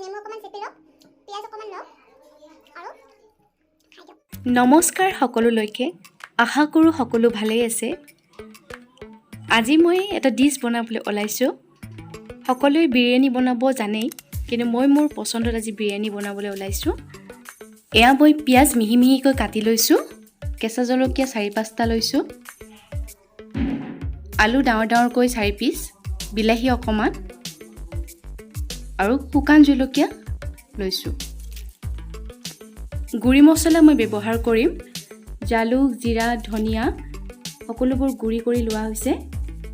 নেমু অকমান চেপি লওক, পিঁয়াজ অকমান লওক আৰু খাই দিয়ক। নমস্কাৰ সকলোলৈকে, আশা কৰোঁ সকলো ভালেই আছে। আজি মই এটা ডিছ বনাবলৈ ওলাইছোঁ। সকলোৱে বিৰিয়ানী বনাব জানেই, কিন্তু মই মোৰ পচন্দত আজি বিৰিয়ানী বনাবলৈ ওলাইছোঁ। এয়া মই পিঁয়াজ মিহি মিহিকৈ কাটি লৈছোঁ, কেঁচা জলকীয়া 4-5টা লৈছোঁ, আলু ডাঙৰ ডাঙৰকৈ 4 পিচ, বিলাহী অকণমান আৰু শুকান জলকীয়া লৈছোঁ। গুড়ি মছলা মই ব্যৱহাৰ কৰিম। জালুক, জিৰা, ধনিয়া সকলোবোৰ গুড়ি কৰি লোৱা হৈছে।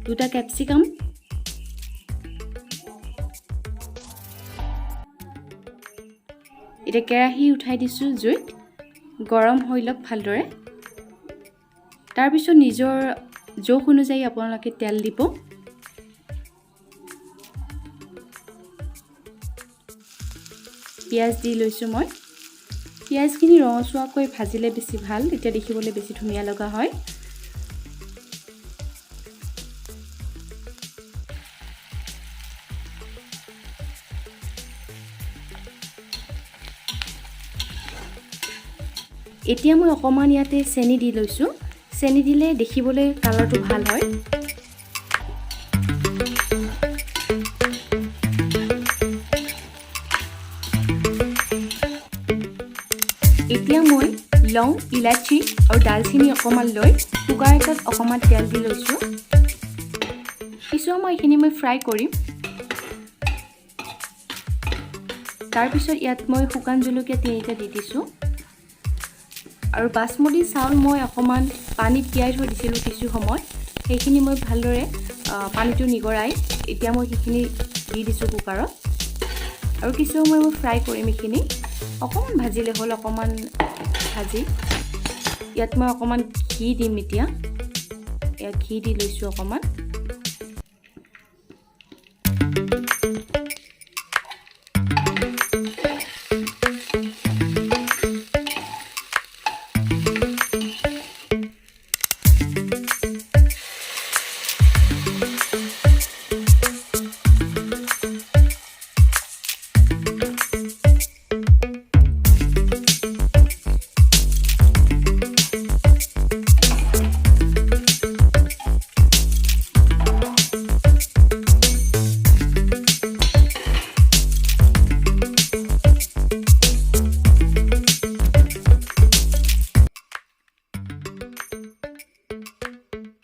2টা কেপচিকাম, এতিয়া কেৰাহী উঠাই দিছোঁ জুইত, গৰম হৈ লওক ভালদৰে। তাৰপিছত নিজৰ জোখ অনুযায়ী আপোনালোকে তেল দিব। পিঁয়াজ দি লৈছোঁ মই। পিঁয়াজখিনি ৰঙচুৱাকৈ ভাজিলে বেছি ভাল, তেতিয়া দেখিবলৈ বেছি ধুনীয়া লগা হয়। এতিয়া মই অকণমান ইয়াতে চেনি দি লৈছোঁ। চেনি দিলে দেখিবলৈ কালাৰটো ভাল হয়। এতিয়া মই লং, ইলাচি আৰু ডালচেনি অকণমান লৈ কুকাৰ এটাত অকণমান তেল দি লৈছোঁ। কিছু সময় এইখিনি মই ফ্ৰাই কৰিম। তাৰপিছত ইয়াত মই শুকান জলকীয়া 3টা দি দিছোঁ আৰু বাসমতি চাউল মই অকণমান পানীত তিয়াই থৈ দিছিলোঁ কিছু সময়। সেইখিনি মই ভালদৰে পানীটো নিগৰাই এতিয়া মই সেইখিনি দি দিছোঁ কুকাৰত আৰু কিছু সময় মই ফ্ৰাই কৰিম। এইখিনি অকণমান ভাজিলে হ'ল, অকণমান ভাজি ইয়াত মই অকণমান ঘি দিম। এতিয়া ইয়াত ঘি দি লৈছোঁ অকণমান।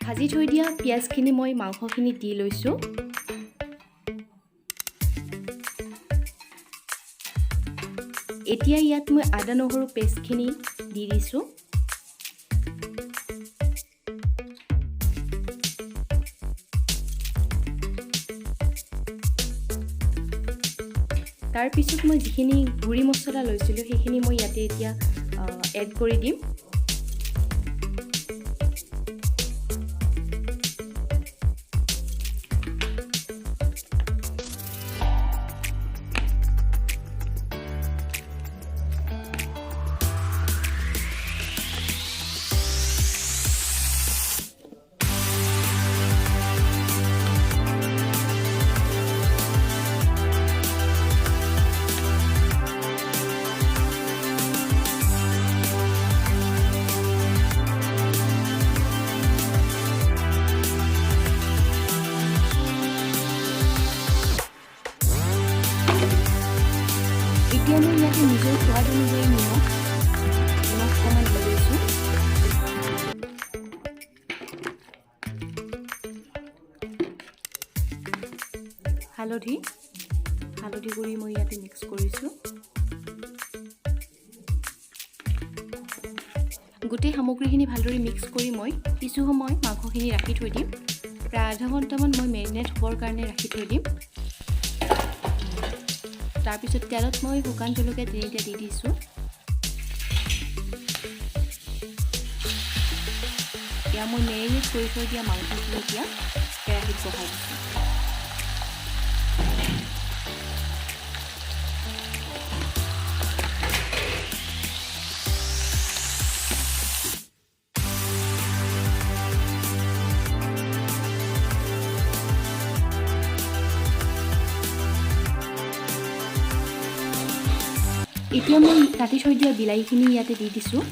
ভাজি থৈ দিয়া পিঁয়াজখিনি মই মাংসখিনি দি লৈছোঁ। এতিয়া ইয়াত মই আদা নহৰু পেষ্টখিনি দি দিছোঁ। তাৰপিছত মই যিখিনি গুড়ি মছলা লৈছিলোঁ সেইখিনি মই ইয়াতে এতিয়া এড কৰি দিম। এতিয়া মই ইয়াতে নিজৰ সোৱাদ অনুযায়ী নিমখ অকণমান দি লৈছোঁ। হালধি গুড়ি মই ইয়াতে মিক্স কৰিছোঁ। গোটেই সামগ্ৰীখিনি ভালদৰে মিক্স কৰি মই কিছু সময় মাংসখিনি ৰাখি থৈ দিম। প্ৰায় আধা ঘণ্টামান মই মেৰিনেট হ'বৰ কাৰণে ৰাখি থৈ দিম। তাৰপিছত তেলত মই শুকান জলকীয়া 3টা দি দিছোঁ। এতিয়া মই মেৰিনেট কৰি থৈ দিয়া মাংসখিনি এতিয়া কেৰাহীত বহাই দিছোঁ। এতিয়া মই কাটি থৈ দিয়া বিলাহীখিনি ইয়াতে দি দিছোঁ।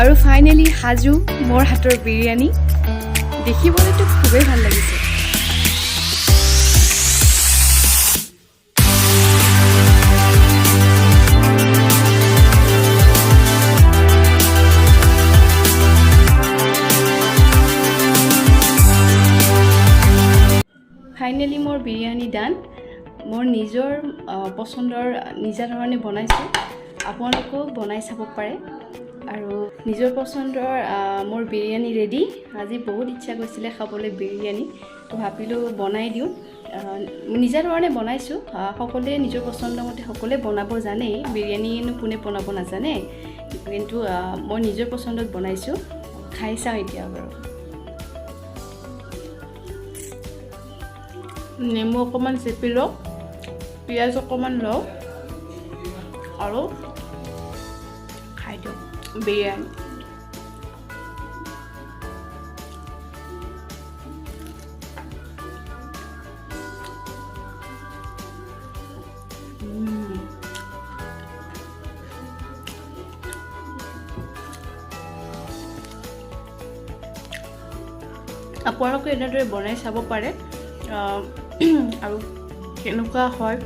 আৰু ফাইনেলি সাজু মোৰ হাতৰ বিৰিয়ানী। দেখিবলৈতো খুবেই ভাল লাগিছে। ফাইনেলি মোৰ বিৰিয়ানী ডান। মোৰ নিজৰ পচন্দৰ নিজা ধৰণে বনাইছোঁ। আপোনালোকেও বনাই চাব পাৰে। আৰু নিজৰ পচন্দৰ মোৰ বিৰিয়ানী ৰেডি। আজি বহুত ইচ্ছা গৈছিলে খাবলৈ বিৰিয়ানী, তো ভাবিলোঁ বনাই দিওঁ। নিজা ধৰণে বনাইছোঁ। সকলোৱে নিজৰ পচন্দ মতে সকলোৱে বনাব জানেই, বিৰিয়ানীনো কোনে বনাব নাজানে, কিন্তু মই নিজৰ পচন্দত বনাইছোঁ। খাই চাওঁ এতিয়া বাৰু। নেমু অকণমান চেপি লওঁ, পিঁয়াজ অকণমান লওঁ আৰু খাই দিওঁ বিৰিয়ানী। আপোনালোকে এনেদৰে বনাই চাব পাৰে আৰু কেনেকুৱা হয়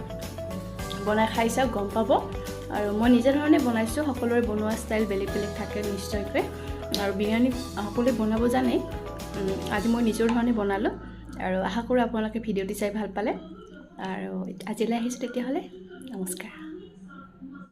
বনাই খাই চাওক, গম পাব। আৰু মই নিজে ধৰণে বনাইছোঁ। সকলোৰে বনোৱা ষ্টাইল বেলেগ বেলেগ থাকে নিশ্চয়কৈ, আৰু বিৰিয়ানী সকলোৱে বনাব জানে। আজি মই নিজৰ ধৰণে বনালোঁ, আৰু আশা কৰোঁ আপোনালোকে ভিডিঅ'টি চাই ভাল পালে। আৰু আজিলৈ আহিছোঁ তেতিয়াহ'লে, নমস্কাৰ।